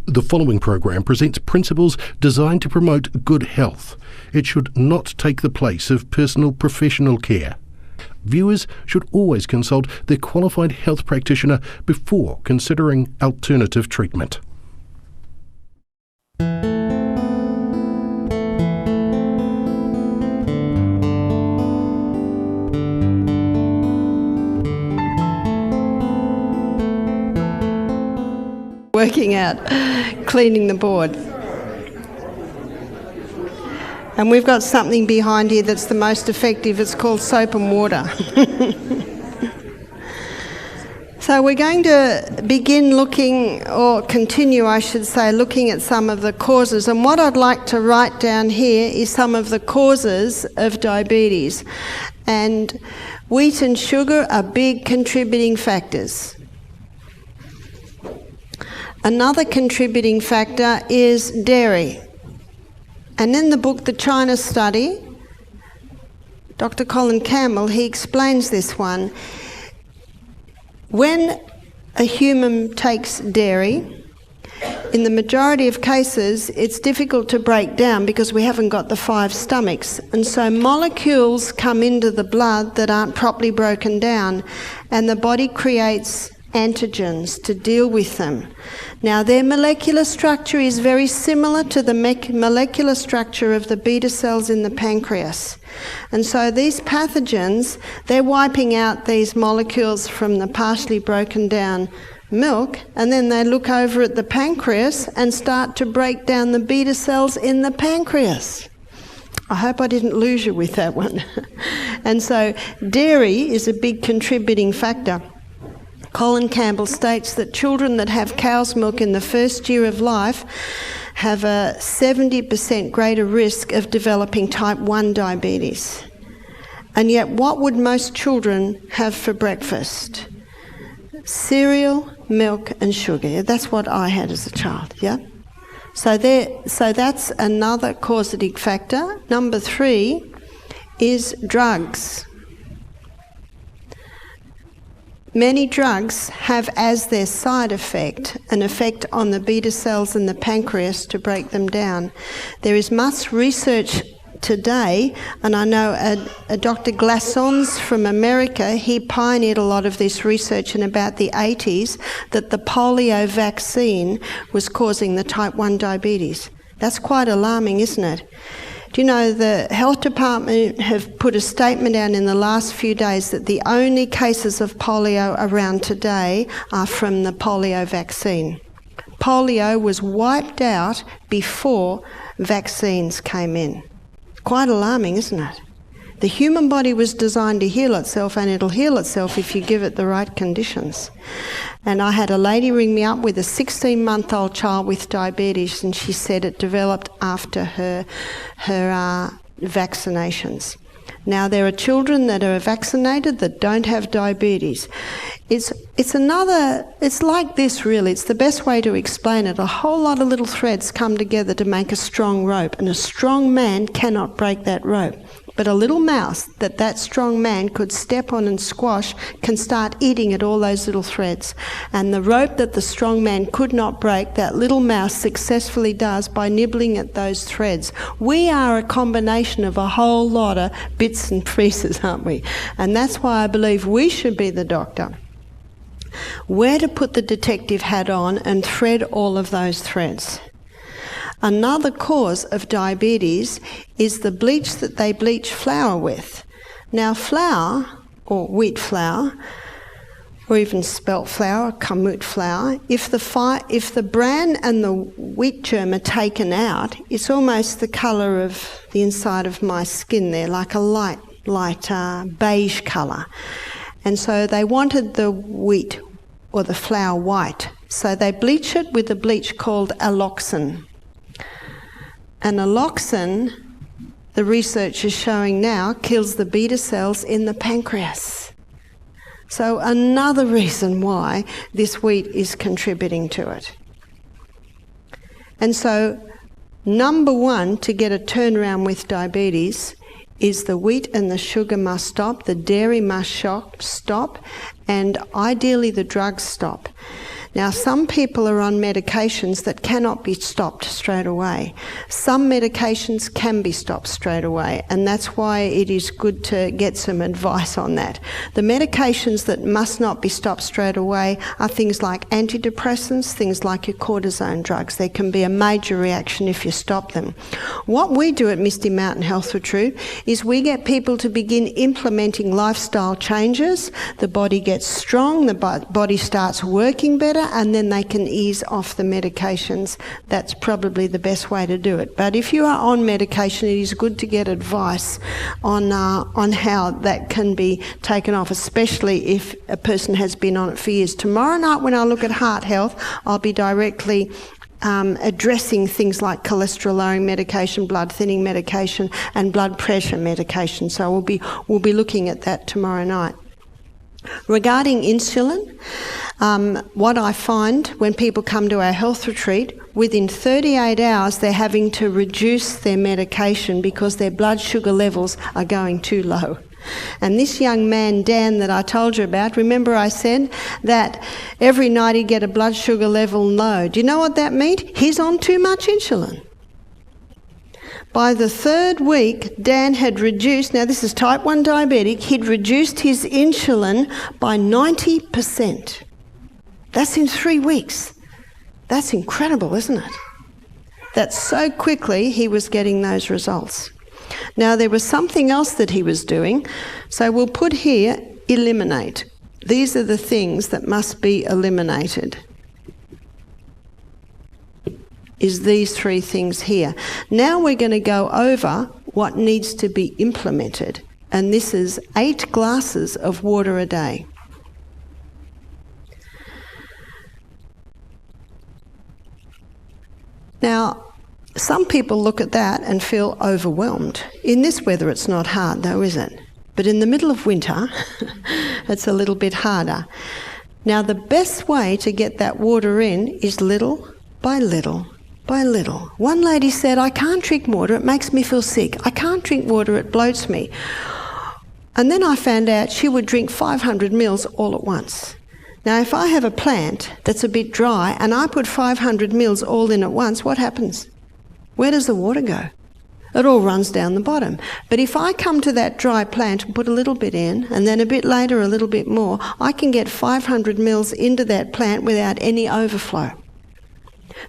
The following program presents principles designed to promote good health. It should not take the place of personal professional care. Viewers should always consult their qualified health practitioner before considering alternative treatment. Working out cleaning the board. And we've got something behind here that's the most effective. It's called soap and water. So we're going to begin looking, or continue I should say, looking at some of the causes. And what I'd like to write down here is some of the causes of diabetes. And wheat and sugar are big contributing factors. Another contributing factor is dairy. And in the book, The China Study, Dr. Colin Campbell, he explains this one. When a human takes dairy, in the majority of cases, it's difficult to break down because we haven't got the 5 stomachs. And so molecules come into the blood that aren't properly broken down, and the body creates antigens to deal with them. Now, their molecular structure is very similar to the molecular structure of the beta cells in the pancreas. And so these pathogens, they're wiping out these molecules from the partially broken down milk, and then they look over at the pancreas and start to break down the beta cells in the pancreas. I hope I didn't lose you with that one. And so dairy is a big contributing factor. Colin Campbell states that children that have cow's milk in the first year of life have a 70% greater risk of developing type 1 diabetes. And yet, what would most children have for breakfast? Cereal, milk and sugar. That's what I had as a child, yeah? So that's another causative factor. Number 3 is drugs. Many drugs have as their side effect an effect on the beta cells in the pancreas to break them down. There is much research today, and I know a Dr. Glassons from America, he pioneered a lot of this research in about the 80s, that the polio vaccine was causing the type 1 diabetes. That's quite alarming, isn't it? Do you know, the health department have put a statement out in the last few days that the only cases of polio around today are from the polio vaccine. Polio was wiped out before vaccines came in. Quite alarming, isn't it? The human body was designed to heal itself, and it'll heal itself if you give it the right conditions. And I had a lady ring me up with a 16-month-old child with diabetes, and she said it developed after her vaccinations. Now, there are children that are vaccinated that don't have diabetes. It's like this really. It's the best way to explain it. A whole lot of little threads come together to make a strong rope, and a strong man cannot break that rope. But a little mouse that strong man could step on and squash can start eating at all those little threads. And the rope that the strong man could not break, that little mouse successfully does by nibbling at those threads. We are a combination of a whole lot of bits and pieces, aren't we? And that's why I believe we should be the doctor. Where to put the detective hat on and thread all of those threads. Another cause of diabetes is the bleach that they bleach flour with. Now, flour, or wheat flour, or even spelt flour, kamut flour, if the bran and the wheat germ are taken out, it's almost the colour of the inside of my skin there, like a light beige colour. And so they wanted the wheat or the flour white. So they bleach it with a bleach called alloxan. And alloxan, the research is showing now, kills the beta cells in the pancreas. So another reason why this wheat is contributing to it. And so, number 1 to get a turnaround with diabetes is the wheat and the sugar must stop, the dairy must stop, and ideally the drugs stop. Now, some people are on medications that cannot be stopped straight away. Some medications can be stopped straight away, and that's why it is good to get some advice on that. The medications that must not be stopped straight away are things like antidepressants, things like your cortisone drugs. There can be a major reaction if you stop them. What we do at Misty Mountain Health Retreat is we get people to begin implementing lifestyle changes. The body gets strong, the body starts working better, and then they can ease off the medications. That's probably the best way to do it. But if you are on medication, it is good to get advice on how that can be taken off, especially if a person has been on it for years. Tomorrow night when I look at heart health, I'll be directly addressing things like cholesterol lowering medication, blood thinning medication, and blood pressure medication. So we'll be looking at that tomorrow night. Regarding insulin, what I find when people come to our health retreat, within 38 hours they're having to reduce their medication because their blood sugar levels are going too low. And this young man, Dan, that I told you about, remember I said that every night he'd get a blood sugar level low. Do you know what that means? He's on too much insulin. By the third week, Dan had reduced, now this is type 1 diabetic, he'd reduced his insulin by 90%. That's in 3 weeks. That's incredible, isn't it? That so quickly he was getting those results. Now there was something else that he was doing, so we'll put here, eliminate. These are the things that must be eliminated. Is these 3 things here. Now we're going to go over what needs to be implemented, and this is 8 glasses of water a day. Now, some people look at that and feel overwhelmed. In this weather it's not hard though, is it? But in the middle of winter, it's a little bit harder. Now the best way to get that water in is little by little by little. One lady said, I can't drink water, it makes me feel sick. I can't drink water, it bloats me. And then I found out she would drink 500 mils all at once. Now if I have a plant that's a bit dry and I put 500 mils all in at once, what happens? Where does the water go? It all runs down the bottom. But if I come to that dry plant and put a little bit in, and then a bit later a little bit more, I can get 500 mils into that plant without any overflow.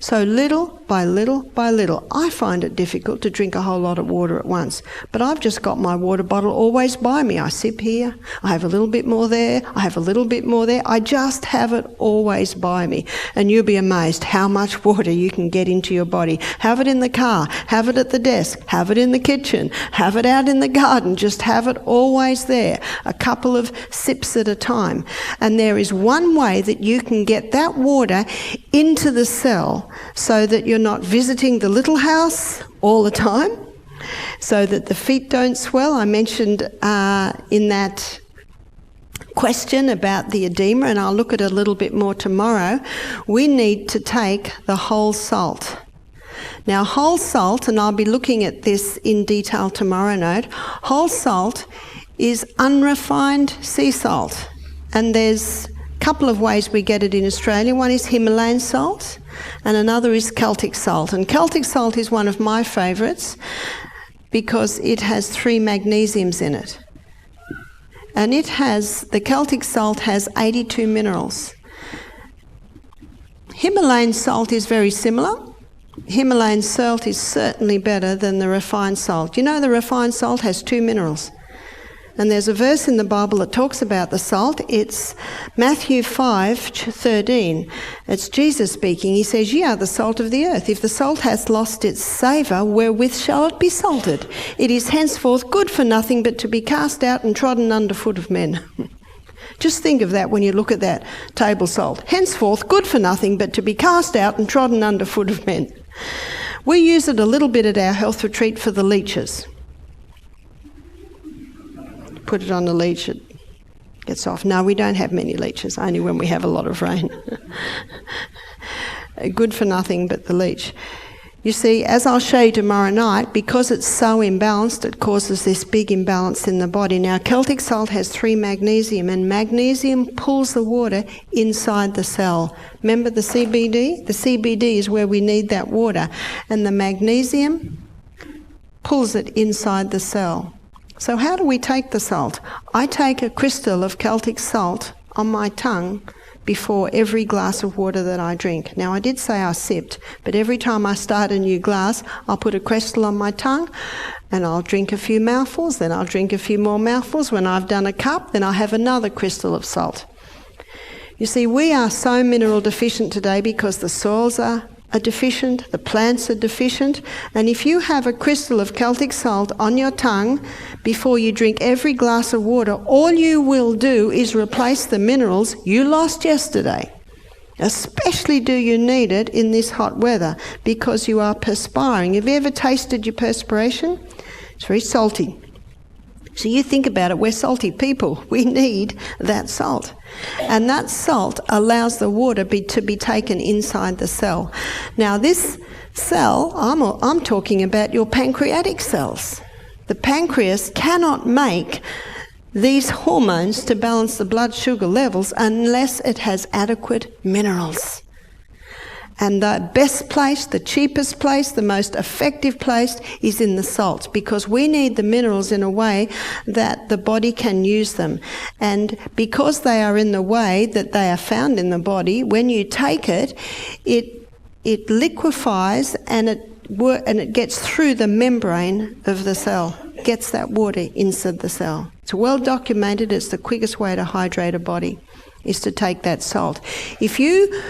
So little by little by little. I find it difficult to drink a whole lot of water at once, but I've just got my water bottle always by me. I sip here, I have a little bit more there, I have a little bit more there. I just have it always by me. And you'll be amazed how much water you can get into your body. Have it in the car, have it at the desk, have it in the kitchen, have it out in the garden. Just have it always there, a couple of sips at a time. And there is one way that you can get that water into the cell so that you're not visiting the little house all the time, so that the feet don't swell. I mentioned in that question about the edema, and I'll look at it a little bit more tomorrow. We need to take the whole salt. Now, whole salt, and I'll be looking at this in detail tomorrow night, whole salt is unrefined sea salt. And there's a couple of ways we get it in Australia. One is Himalayan salt, and another is Celtic salt. And Celtic salt is one of my favourites because it has 3 magnesiums in it. And the Celtic salt has 82 minerals. Himalayan salt is very similar. Himalayan salt is certainly better than the refined salt. You know, the refined salt has 2 minerals. And there's a verse in the Bible that talks about the salt. It's Matthew 5:13. It's Jesus speaking. He says, "Ye are the salt of the earth. If the salt hath lost its savour, wherewith shall it be salted? It is henceforth good for nothing but to be cast out and trodden under foot of men." Just think of that when you look at that table salt. Henceforth good for nothing but to be cast out and trodden under foot of men. We use it a little bit at our health retreat for the leeches. Put it on the leech, it gets off. No, we don't have many leeches, only when we have a lot of rain. Good for nothing but the leech. You see, as I'll show you tomorrow night, because it's so imbalanced, it causes this big imbalance in the body. Now, Celtic salt has 3 magnesium, and magnesium pulls the water inside the cell. Remember the CBD? The CBD is where we need that water, and the magnesium pulls it inside the cell. So how do we take the salt? I take a crystal of Celtic salt on my tongue before every glass of water that I drink. Now, I did say I sipped, but every time I start a new glass, I'll put a crystal on my tongue and I'll drink a few mouthfuls, then I'll drink a few more mouthfuls. When I've done a cup, then I'll have another crystal of salt. You see, we are so mineral deficient today because the soils are deficient, the plants are deficient, and if you have a crystal of Celtic salt on your tongue before you drink every glass of water, all you will do is replace the minerals you lost yesterday. Especially do you need it in this hot weather because you are perspiring. Have you ever tasted your perspiration? It's very salty. So you think about it, we're salty people. We need that salt. And that salt allows the water to be taken inside the cell. Now this cell, I'm talking about your pancreatic cells. The pancreas cannot make these hormones to balance the blood sugar levels unless it has adequate minerals. And the best place, the cheapest place, the most effective place is in the salt, because we need the minerals in a way that the body can use them. And because they are in the way that they are found in the body, when you take it, it liquefies and it gets through the membrane of the cell, gets that water inside the cell. It's well documented. It's the quickest way to hydrate a body, is to take that salt. If you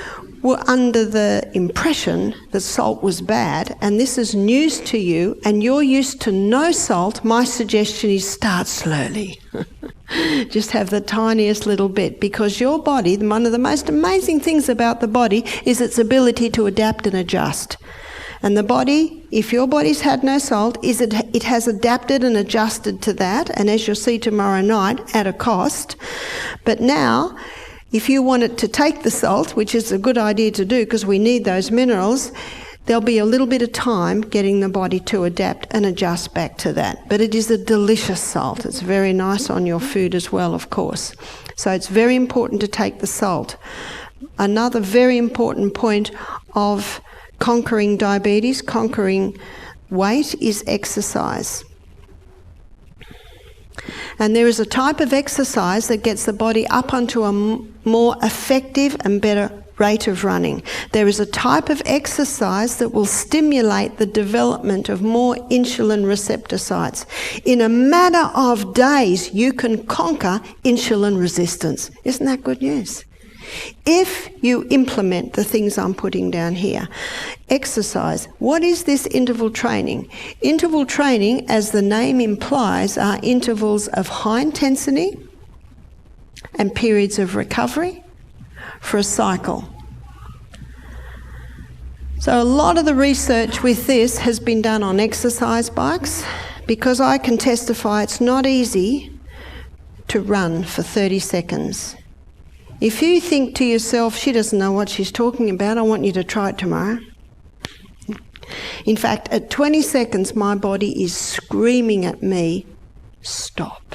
were under the impression that salt was bad, and this is news to you, and you're used to no salt, my suggestion is start slowly. Just have the tiniest little bit, because your body, one of the most amazing things about the body is its ability to adapt and adjust. And the body, if your body's had no salt, it has adapted and adjusted to that, and as you'll see tomorrow night, at a cost. But now, if you want it to take the salt, which is a good idea to do because we need those minerals, there'll be a little bit of time getting the body to adapt and adjust back to that. But it is a delicious salt. It's very nice on your food as well, of course. So it's very important to take the salt. Another very important point of conquering diabetes, conquering weight, is exercise. And there is a type of exercise that gets the body up onto a more effective and better rate of running. There is a type of exercise that will stimulate the development of more insulin receptor sites. In a matter of days, you can conquer insulin resistance. Isn't that good news? If you implement the things I'm putting down here. Exercise. What is this interval training? Interval training, as the name implies, are intervals of high intensity and periods of recovery for a cycle. So a lot of the research with this has been done on exercise bikes, because I can testify it's not easy to run for 30 seconds. If you think to yourself, she doesn't know what she's talking about, I want you to try it tomorrow. In fact, at 20 seconds, my body is screaming at me, stop.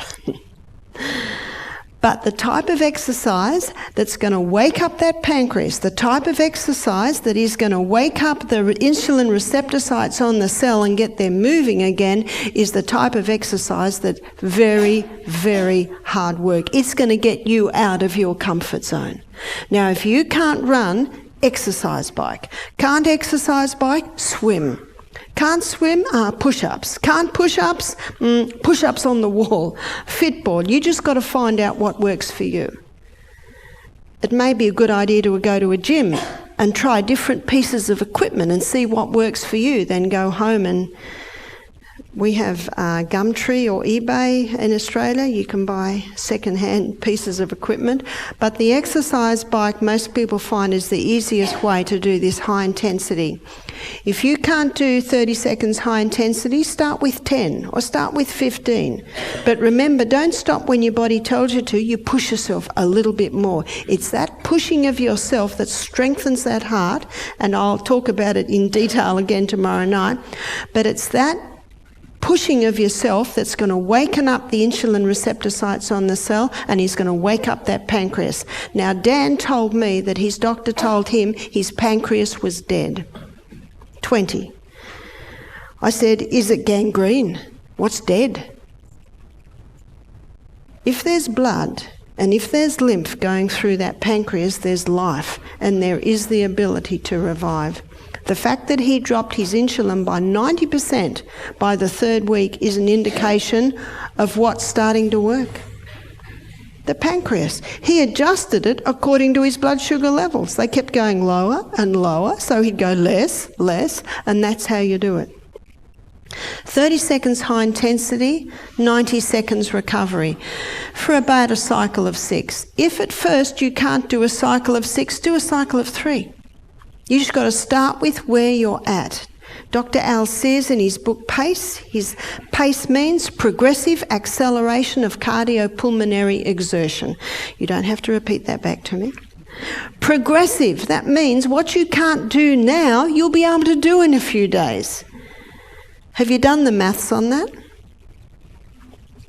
But the type of exercise that's going to wake up that pancreas, the type of exercise that is going to wake up the insulin receptor sites on the cell and get them moving again, is the type of exercise that's very, very hard work. It's going to get you out of your comfort zone. Now, if you can't run, exercise bike. Can't exercise bike, swim. Can't swim, push-ups. Can't push-ups, push-ups on the wall. Fitball. You just got to find out what works for you. It may be a good idea to go to a gym and try different pieces of equipment and see what works for you, then go home. And we have Gumtree or eBay in Australia. You can buy second-hand pieces of equipment. But the exercise bike, most people find, is the easiest way to do this high intensity. If you can't do 30 seconds high intensity, start with 10 or start with 15. But remember, don't stop when your body tells you to. You push yourself a little bit more. It's that pushing of yourself that strengthens that heart, and I'll talk about it in detail again tomorrow night, but it's that pushing of yourself that's going to waken up the insulin receptor sites on the cell, and he's going to wake up that pancreas. Now, Dan told me that his doctor told him his pancreas was dead. 20. I said, is it gangrene? What's dead? If there's blood and if there's lymph going through that pancreas, there's life, and there is the ability to revive. The fact that he dropped his insulin by 90% by the 3rd week is an indication of what's starting to work. The pancreas. He adjusted it according to his blood sugar levels. They kept going lower and lower, so he'd go less, and that's how you do it. 30 seconds high intensity, 90 seconds recovery for about a cycle of 6. If at first you can't do a cycle of 6, do a cycle of 3. You just got to start with where you're at. Dr. Al says in his book PACE, his PACE means progressive acceleration of cardiopulmonary exertion. You don't have to repeat that back to me. Progressive, that means what you can't do now, you'll be able to do in a few days. Have you done the maths on that?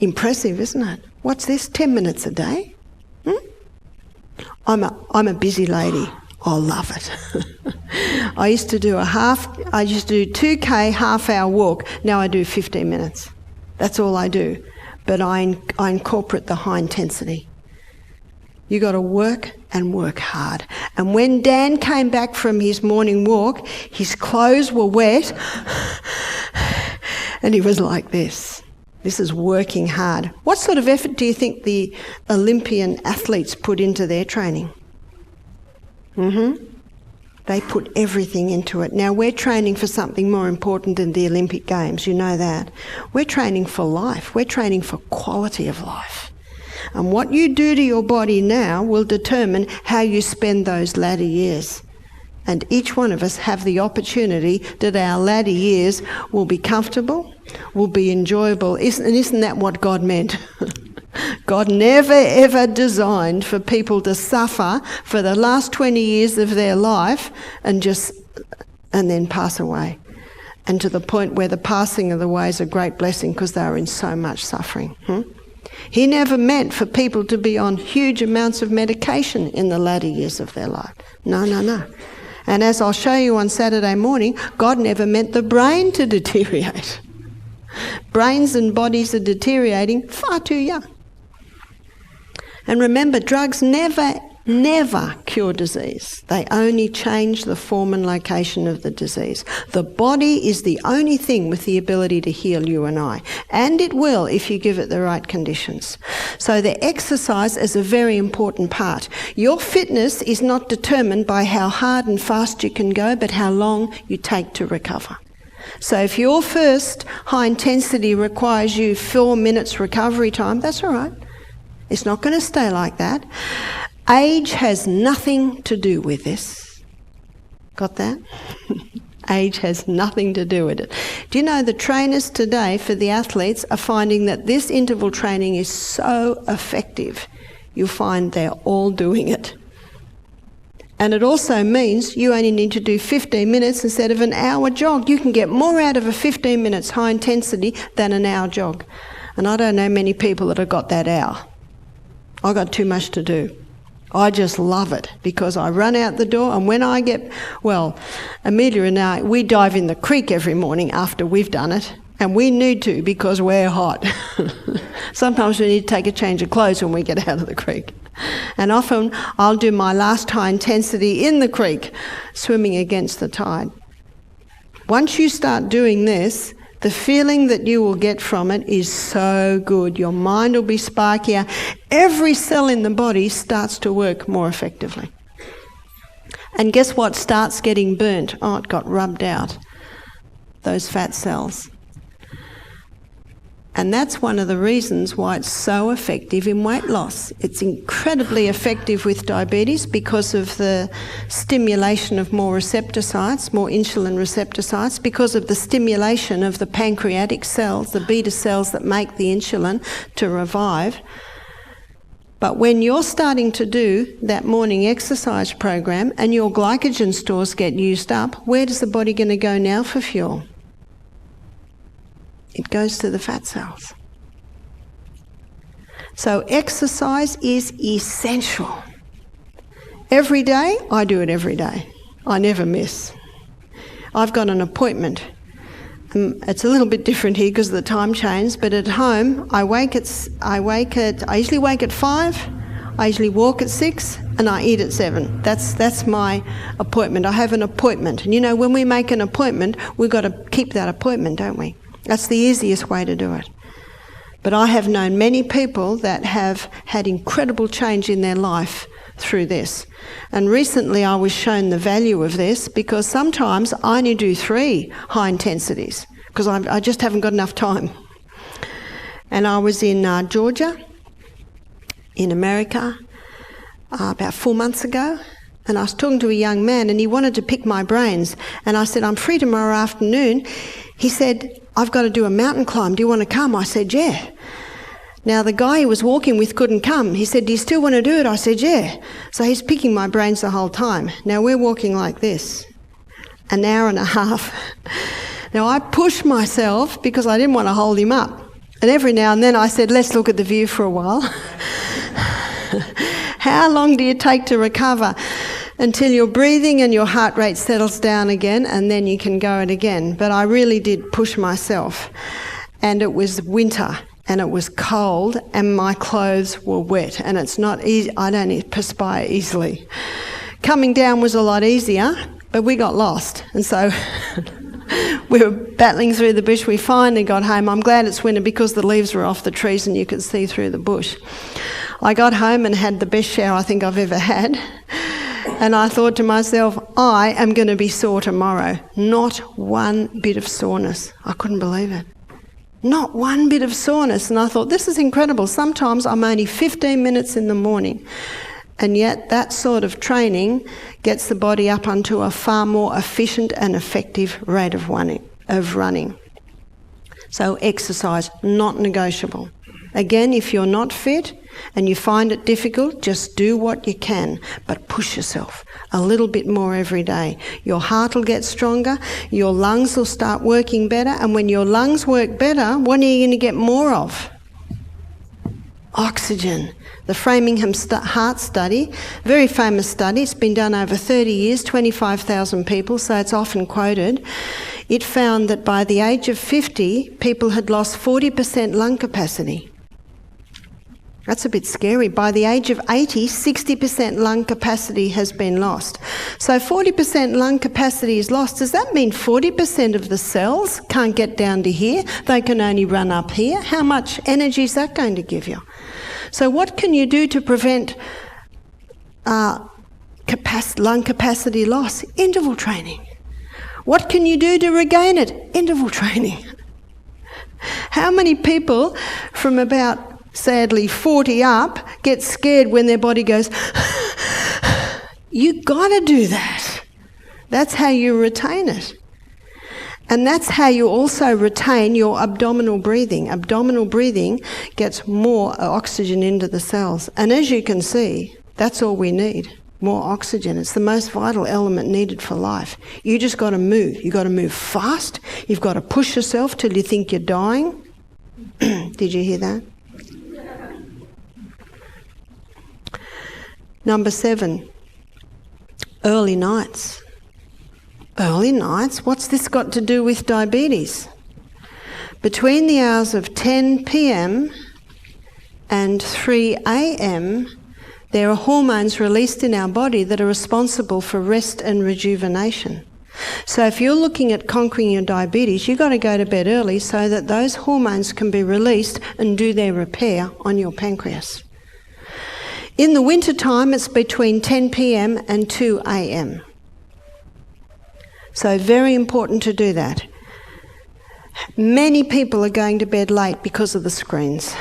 Impressive, isn't it? What's this, 10 minutes a day? I'm a busy lady. I love it. I used to do 2K half-hour walk. Now I do 15 minutes. That's all I do. But I incorporate the high intensity. You got to work and work hard. And when Dan came back from his morning walk, his clothes were wet, and he was like this. This is working hard. What sort of effort do you think the Olympian athletes put into their training? They put everything into it. Now, we're training for something more important than the Olympic Games, you know that. We're training for life. We're training for quality of life. And what you do to your body now will determine how you spend those latter years. And each one of us have the opportunity that our latter years will be comfortable, will be enjoyable. Isn't that what God meant? God never ever designed for people to suffer for the last 20 years of their life and then pass away. And to the point where the passing of the way is a great blessing because they are in so much suffering. He never meant for people to be on huge amounts of medication in the latter years of their life. No. And as I'll show you on Saturday morning, God never meant the brain to deteriorate. Brains and bodies are deteriorating far too young. And remember, drugs never cure disease. They only change the form and location of the disease. The body is the only thing with the ability to heal you and I. And it will if you give it the right conditions. So the exercise is a very important part. Your fitness is not determined by how hard and fast you can go, but how long you take to recover. So if your first high intensity requires you 4 minutes recovery time, that's all right. It's not going to stay like that. Age has nothing to do with this. Got that? Age has nothing to do with it. Do you know the trainers today for the athletes are finding that this interval training is so effective. You'll find they're all doing it. And it also means you only need to do 15 minutes instead of an hour jog. You can get more out of a 15 minutes high intensity than an hour jog. And I don't know many people that have got that hour. I've got too much to do. I just love it because I run out the door, and when I get, Amelia and I, we dive in the creek every morning after we've done it, and we need to because we're hot. Sometimes we need to take a change of clothes when we get out of the creek. And often I'll do my last high intensity in the creek, swimming against the tide. Once you start doing this, the feeling that you will get from it is so good. Your mind will be sparkier. Every cell in the body starts to work more effectively. And guess what starts getting burnt? Oh, it got rubbed out. Those fat cells. And that's one of the reasons why it's so effective in weight loss. It's incredibly effective with diabetes because of the stimulation of more receptor sites, more insulin receptor sites, because of the stimulation of the pancreatic cells, the beta cells that make the insulin to revive. But when you're starting to do that morning exercise program and your glycogen stores get used up, where does the body going to go now for fuel? It goes to the fat cells. So exercise is essential. Every day, I do it every day. I never miss. I've got an appointment. It's a little bit different here because of the time change, but at home I usually wake at 5, I usually walk at 6, and I eat at 7. That's my appointment. I have an appointment. And you know, when we make an appointment, we've got to keep that appointment, don't we? That's the easiest way to do it. But I have known many people that have had incredible change in their life through this. And recently I was shown the value of this because sometimes I only do 3 high intensities because I just haven't got enough time. And I was in Georgia, in America, about 4 months ago, and I was talking to a young man and he wanted to pick my brains. And I said, I'm free tomorrow afternoon. He said, I've got to do a mountain climb. Do you want to come? I said, yeah. Now, the guy he was walking with couldn't come. He said, do you still want to do it? I said, yeah. So he's picking my brains the whole time. Now, we're walking like this, an hour and a half. Now, I pushed myself because I didn't want to hold him up. And every now and then I said, let's look at the view for a while. How long do you take to recover? Until your breathing and your heart rate settles down again, and then you can go it again. But I really did push myself. And it was winter. And it was cold and my clothes were wet, and it's not easy. I don't perspire easily. Coming down was a lot easier, but we got lost, and so we were battling through the bush. We finally got home. I'm glad it's winter because the leaves were off the trees and you could see through the bush. I got home and had the best shower I think I've ever had, and I thought to myself, I am going to be sore tomorrow. Not one bit of soreness. I couldn't believe it. Not one bit of soreness. And I thought, this is incredible. Sometimes I'm only 15 minutes in the morning. And yet that sort of training gets the body up onto a far more efficient and effective rate of running. So exercise, not negotiable. Again, if you're not fit and you find it difficult, just do what you can, but push yourself a little bit more every day. Your heart will get stronger, your lungs will start working better, and when your lungs work better, what are you going to get more of? Oxygen. The Framingham Heart Study, very famous study, it's been done over 30 years, 25,000 people, so it's often quoted. It found that by the age of 50, people had lost 40% lung capacity. That's a bit scary. By the age of 80, 60% lung capacity has been lost. So 40% lung capacity is lost. Does that mean 40% of the cells can't get down to here? They can only run up here? How much energy is that going to give you? So what can you do to prevent lung capacity loss? Interval training. What can you do to regain it? Interval training. How many people from about, sadly, 40 up get scared when their body goes, you got to do that. That's how you retain it. And that's how you also retain your abdominal breathing. Abdominal breathing gets more oxygen into the cells. And as you can see, that's all we need, more oxygen. It's the most vital element needed for life. You just got to move. You've got to move fast. You've got to push yourself till you think you're dying. Did you hear that? Number 7, early nights. Early nights? What's this got to do with diabetes? Between the hours of 10 p.m. and 3 a.m., there are hormones released in our body that are responsible for rest and rejuvenation. So if you're looking at conquering your diabetes, you've got to go to bed early so that those hormones can be released and do their repair on your pancreas. In the winter time, it's between 10 p.m. and 2 a.m. So very important to do that. Many people are going to bed late because of the screens.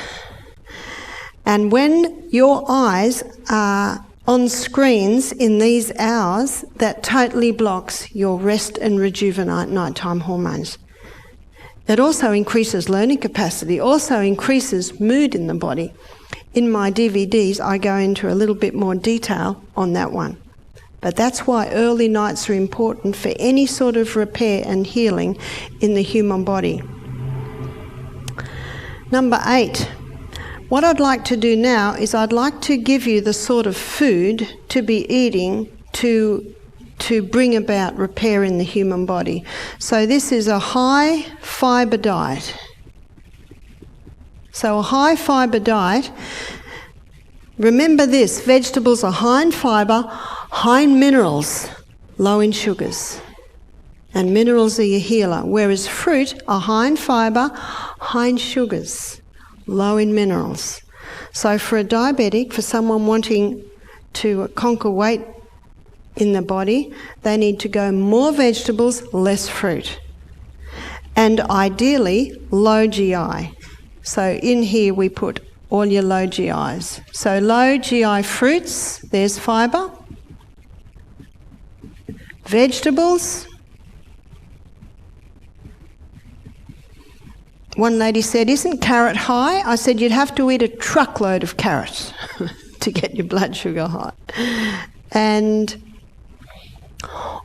And when your eyes are on screens in these hours, that totally blocks your rest and rejuvenate nighttime hormones. It also increases learning capacity, also increases mood in the body. In my DVDs, I go into a little bit more detail on that one. But that's why early nights are important for any sort of repair and healing in the human body. Number 8. What I'd like to do now is I'd like to give you the sort of food to be eating to bring about repair in the human body. So this is a high fibre diet. So a high fibre diet, remember this, vegetables are high in fibre, high in minerals, low in sugars. And minerals are your healer, whereas fruit are high in fibre, high in sugars, low in minerals. So for a diabetic, for someone wanting to conquer weight in the body, they need to go more vegetables, less fruit. And ideally, low GI. So in here we put all your low GIs. So low GI fruits, there's fibre. Vegetables. One lady said, "Isn't carrot high?" I said, "You'd have to eat a truckload of carrots to get your blood sugar high." And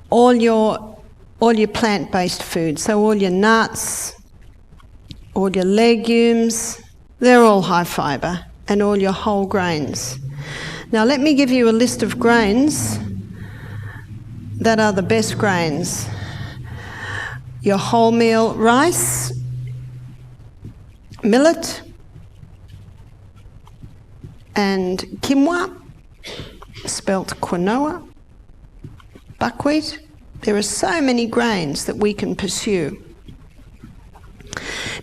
all your plant-based food, so all your nuts, all your legumes, they're all high fibre, and all your whole grains. Now let me give you a list of grains that are the best grains. Your wholemeal rice, millet, and quinoa, spelt quinoa, buckwheat. There are so many grains that we can pursue.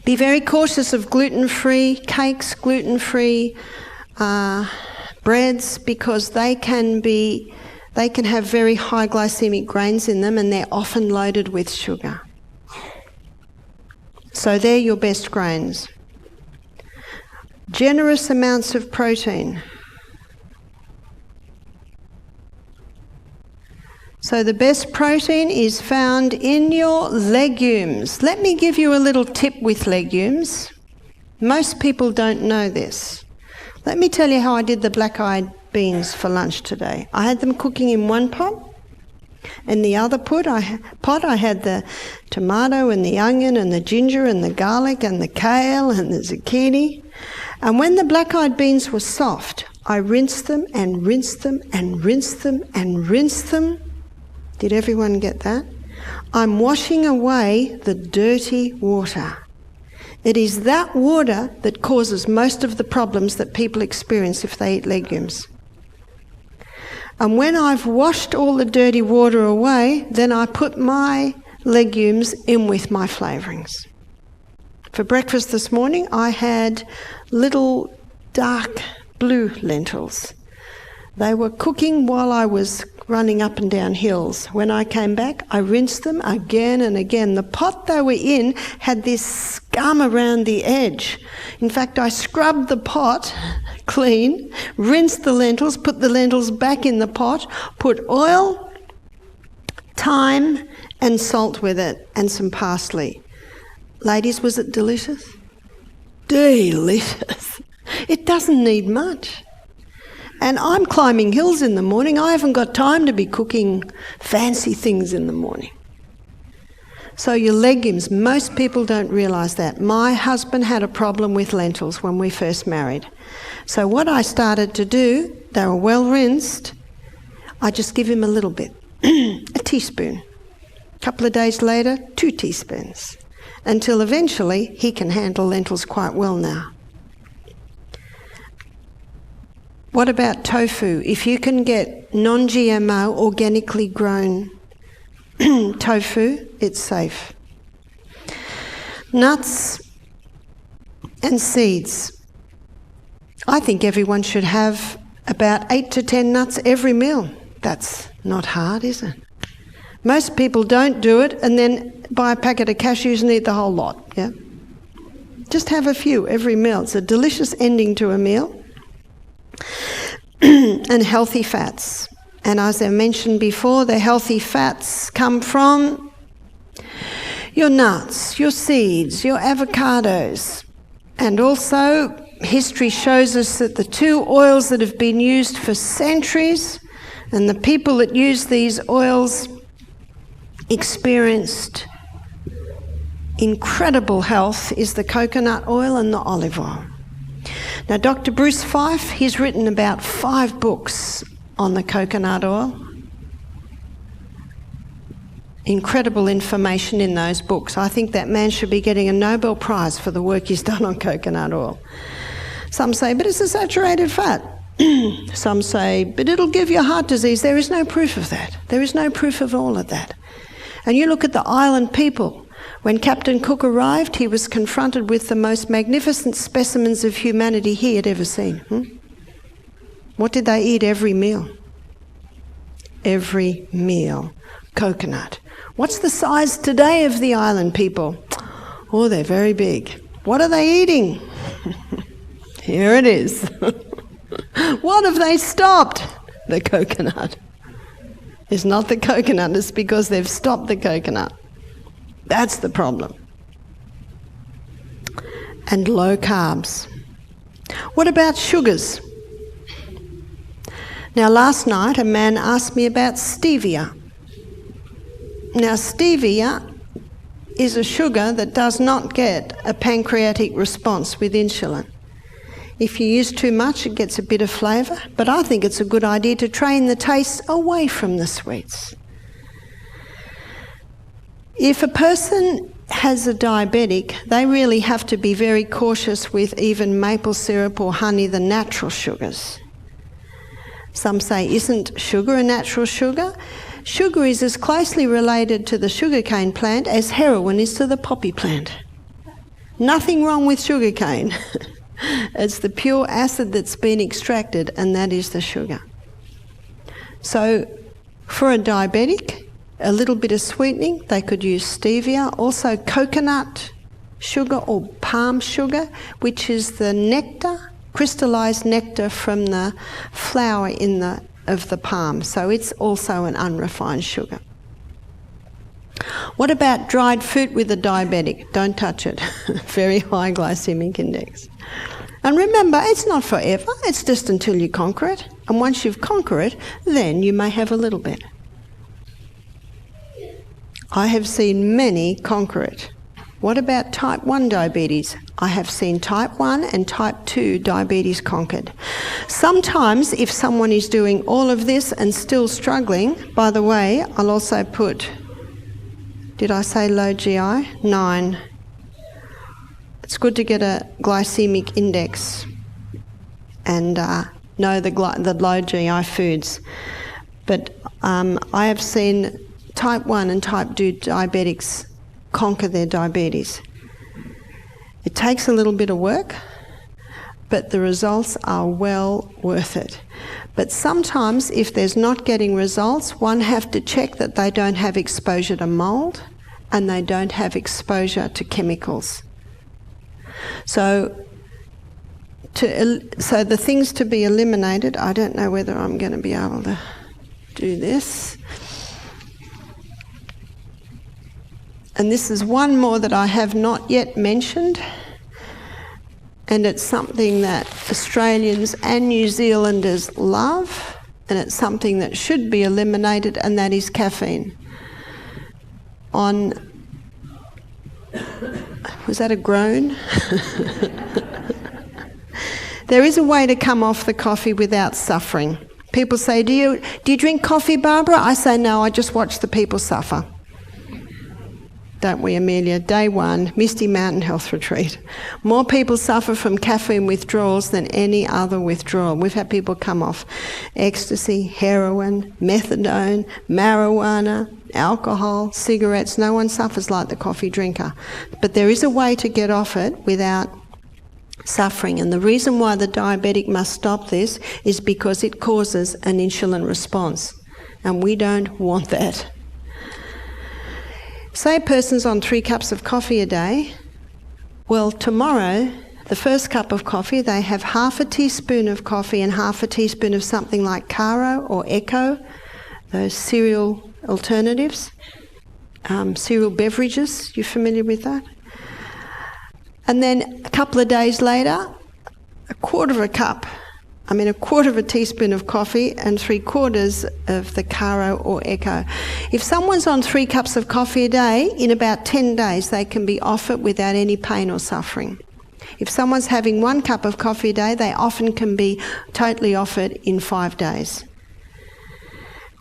Be very cautious of gluten-free cakes, gluten-free breads, because they can have very high glycemic grains in them, and they're often loaded with sugar. So they're your best grains. Generous amounts of protein. So the best protein is found in your legumes. Let me give you a little tip with legumes. Most people don't know this. Let me tell you how I did the black-eyed beans for lunch today. I had them cooking in one pot. In the other pot I had the tomato and the onion and the ginger and the garlic and the kale and the zucchini. And when the black-eyed beans were soft, I rinsed them and rinsed them and rinsed them and rinsed them. Did everyone get that? I'm washing away the dirty water. It is that water that causes most of the problems that people experience if they eat legumes. And when I've washed all the dirty water away, then I put my legumes in with my flavourings. For breakfast this morning, I had little dark blue lentils. They were cooking while I was running up and down hills. When I came back, I rinsed them again and again. The pot they were in had this scum around the edge. In fact, I scrubbed the pot clean, rinsed the lentils, put the lentils back in the pot, put oil, thyme and salt with it, and some parsley. Ladies, was it delicious? Delicious. It doesn't need much. And I'm climbing hills in the morning. I haven't got time to be cooking fancy things in the morning. So your legumes, most people don't realise that. My husband had a problem with lentils when we first married. So what I started to do, they were well rinsed, I just give him a little bit, a teaspoon. A couple of days later, 2 teaspoons, until eventually he can handle lentils quite well now. What about tofu? If you can get non-GMO, organically grown tofu, it's safe. Nuts and seeds. I think everyone should have about 8 to 10 nuts every meal. That's not hard, is it? Most people don't do it and then buy a packet of cashews and eat the whole lot, yeah? Just have a few every meal. It's a delicious ending to a meal. And healthy fats. And as I mentioned before, the healthy fats come from your nuts, your seeds, your avocados, and also history shows us that the two oils that have been used for centuries, and the people that use these oils experienced incredible health, is the coconut oil and the olive oil. Now, Dr. Bruce Fife, he's written about 5 books on the coconut oil. Incredible information in those books. I think that man should be getting a Nobel Prize for the work he's done on coconut oil. Some say, but it's a saturated fat. Some say, but it'll give you heart disease. There is no proof of that. There is no proof of all of that. And you look at the island people. When Captain Cook arrived, he was confronted with the most magnificent specimens of humanity he had ever seen. What did they eat every meal? Every meal. Coconut. What's the size today of the island people? Oh, they're very big. What are they eating? Here it is. What have they stopped? The coconut. It's not the coconut, it's because they've stopped the coconut. That's the problem. And low carbs. What about sugars? Now, last night a man asked me about stevia. Now, stevia is a sugar that does not get a pancreatic response with insulin. If you use too much, it gets a bit of flavour, but I think it's a good idea to train the taste away from the sweets. If a person has a diabetic, they really have to be very cautious with even maple syrup or honey, the natural sugars. Some say, isn't sugar a natural sugar? Sugar is as closely related to the sugarcane plant as heroin is to the poppy plant. Nothing wrong with sugarcane. It's the pure acid that's been extracted, and that is the sugar. So for a diabetic, a little bit of sweetening, they could use stevia. Also coconut sugar or palm sugar, which is the nectar, crystallised nectar from the flower of the palm. So it's also an unrefined sugar. What about dried fruit with a diabetic? Don't touch it. Very high glycemic index. And remember, it's not forever. It's just until you conquer it. And once you've conquered it, then you may have a little bit. I have seen many conquer it. What about type 1 diabetes? I have seen type 1 and type 2 diabetes conquered. Sometimes if someone is doing all of this and still struggling, by the way, I'll also put, did I say low GI? 9. It's good to get a glycemic index and know the low GI foods. But I have seen type 1 and type 2 diabetics conquer their diabetes. It takes a little bit of work, but the results are well worth it. But sometimes if there's not getting results, one have to check that they don't have exposure to mould and they don't have exposure to chemicals. So the things to be eliminated, I don't know whether I'm going to be able to do this. And this is one more that I have not yet mentioned, and it's something that Australians and New Zealanders love, and it's something that should be eliminated, and that is caffeine. Was that a groan? There is a way to come off the coffee without suffering. People say, do you drink coffee, Barbara? I say, no, I just watch the people suffer. Don't we, Amelia? Day 1, Misty Mountain Health Retreat. More people suffer from caffeine withdrawals than any other withdrawal. We've had people come off ecstasy, heroin, methadone, marijuana, alcohol, cigarettes. No one suffers like the coffee drinker. But there is a way to get off it without suffering. And the reason why the diabetic must stop this is because it causes an insulin response. And we don't want that. Say a person's on 3 cups of coffee a day. Well, tomorrow, the first cup of coffee, they have half a teaspoon of coffee and half a teaspoon of something like Caro or Echo, those cereal alternatives, cereal beverages. You familiar with that? And then a couple of days later, a quarter of a teaspoon of coffee and 3/4 of the Caro or Echo. If someone's on 3 cups of coffee a day, in about 10 days they can be off it without any pain or suffering. If someone's having 1 cup of coffee a day, they often can be totally off it in 5 days.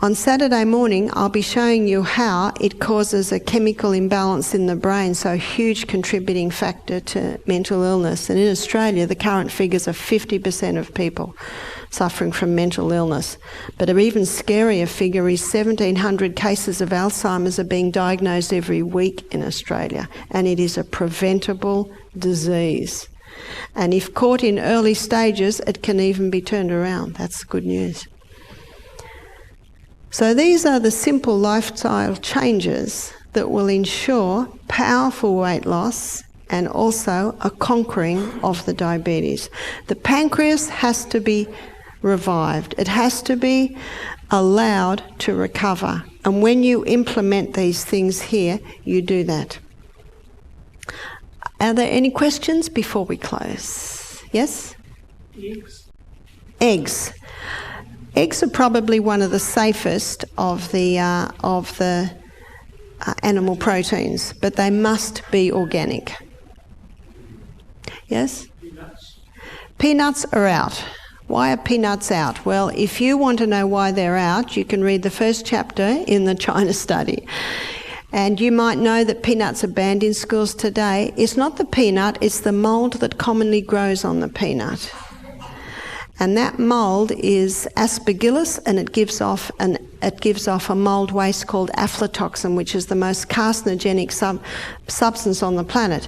On Saturday morning, I'll be showing you how it causes a chemical imbalance in the brain, so a huge contributing factor to mental illness. And in Australia, the current figures are 50% of people suffering from mental illness. But an even scarier figure is 1,700 cases of Alzheimer's are being diagnosed every week in Australia, and it is a preventable disease. And if caught in early stages, it can even be turned around. That's good news. So these are the simple lifestyle changes that will ensure powerful weight loss and also a conquering of the diabetes. The pancreas has to be revived. It has to be allowed to recover. And when you implement these things here, you do that. Are there any questions before we close? Yes? Eggs. Eggs are probably one of the safest of the animal proteins, but they must be organic. Yes? Peanuts are out. Why are peanuts out? Well, if you want to know why they're out, you can read the first chapter in the China study. And you might know that peanuts are banned in schools today. It's not the peanut, it's the mould that commonly grows on the peanut. And that mould is aspergillus, and it gives off a mould waste called aflatoxin, which is the most carcinogenic substance on the planet.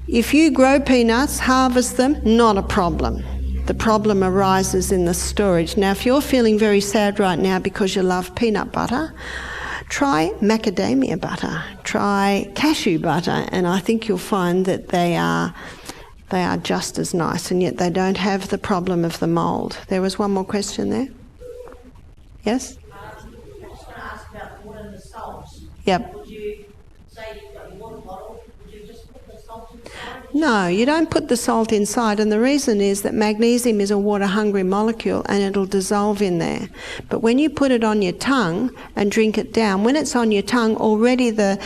If you grow peanuts, harvest them, not a problem. The problem arises in the storage. Now, if you're feeling very sad right now because you love peanut butter, try macadamia butter, try cashew butter, and I think you'll find that they are just as nice, and yet they don't have the problem of the mould. There was one more question there. Yes? I was going to ask about the water and the salt. Yep. Would you say you've got your water bottle, would you just put the salt inside? No, you don't put the salt inside, and the reason is that magnesium is a water-hungry molecule and it'll dissolve in there. But when you put it on your tongue and drink it down, when it's on your tongue, already the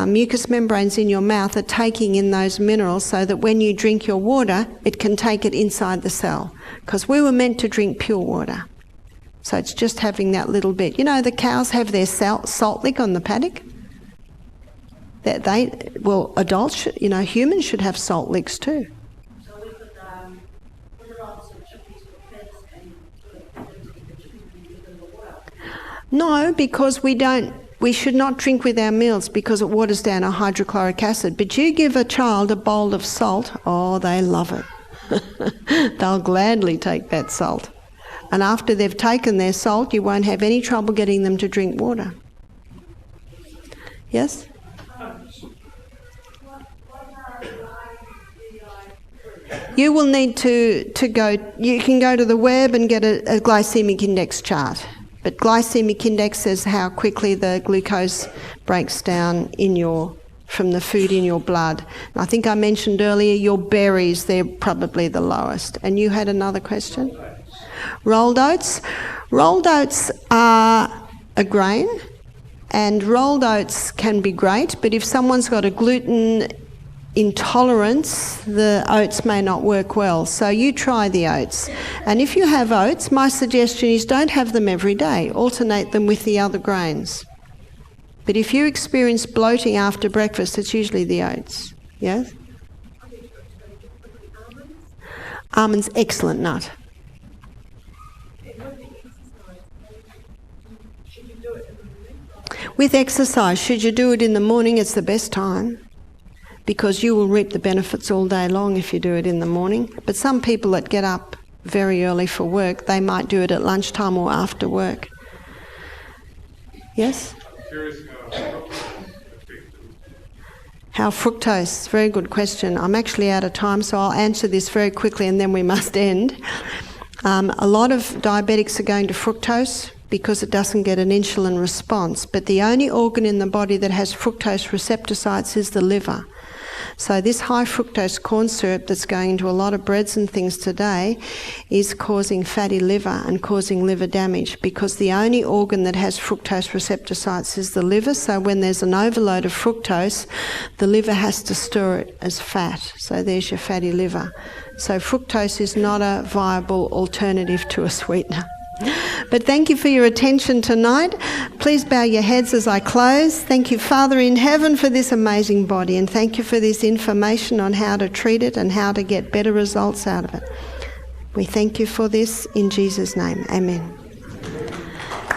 mucous membranes in your mouth are taking in those minerals so that when you drink your water, it can take it inside the cell. Because we were meant to drink pure water. So it's just having that little bit. You know, the cows have their salt lick on the paddock. Adults, humans should have salt licks too. So we could put it on some chippies for pets and put it into the chippy in the water. No, because we should not drink with our meals because it waters down our hydrochloric acid. But you give a child a bowl of salt, oh, they love it. They'll gladly take that salt. And after they've taken their salt, you won't have any trouble getting them to drink water. Yes? You will need to go, you can go to the web and get a glycemic index chart. But glycemic index says how quickly the glucose breaks down from the food in your blood. And I think I mentioned earlier your berries, they're probably the lowest. And you had another question? Rolled oats. Rolled oats are a grain, and rolled oats can be great, but if someone's got a gluten intolerance, the oats may not work well. So you try the oats. And if you have oats, my suggestion is don't have them every day. Alternate them with the other grains. But if you experience bloating after breakfast, it's usually the oats. Yes? Almonds, excellent nut. With exercise, should you do it in the morning? It's the best time, because you will reap the benefits all day long if you do it in the morning. But some people that get up very early for work, they might do it at lunchtime or after work. Yes? How fructose? Very good question. I'm actually out of time, so I'll answer this very quickly and then we must end. A lot of diabetics are going to fructose because it doesn't get an insulin response. But the only organ in the body that has fructose receptor sites is the liver. So this high fructose corn syrup that's going into a lot of breads and things today is causing fatty liver and causing liver damage, because the only organ that has fructose receptor sites is the liver. So when there's an overload of fructose, the liver has to store it as fat. So there's your fatty liver. So fructose is not a viable alternative to a sweetener. But thank you for your attention tonight. Please bow your heads as I close. Thank you, Father in heaven, for this amazing body, and thank you for this information on how to treat it and how to get better results out of it. We thank you for this in Jesus' name. Amen.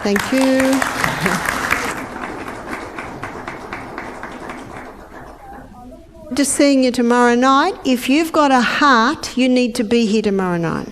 Thank you. Just seeing you tomorrow night. If you've got a heart, you need to be here tomorrow night.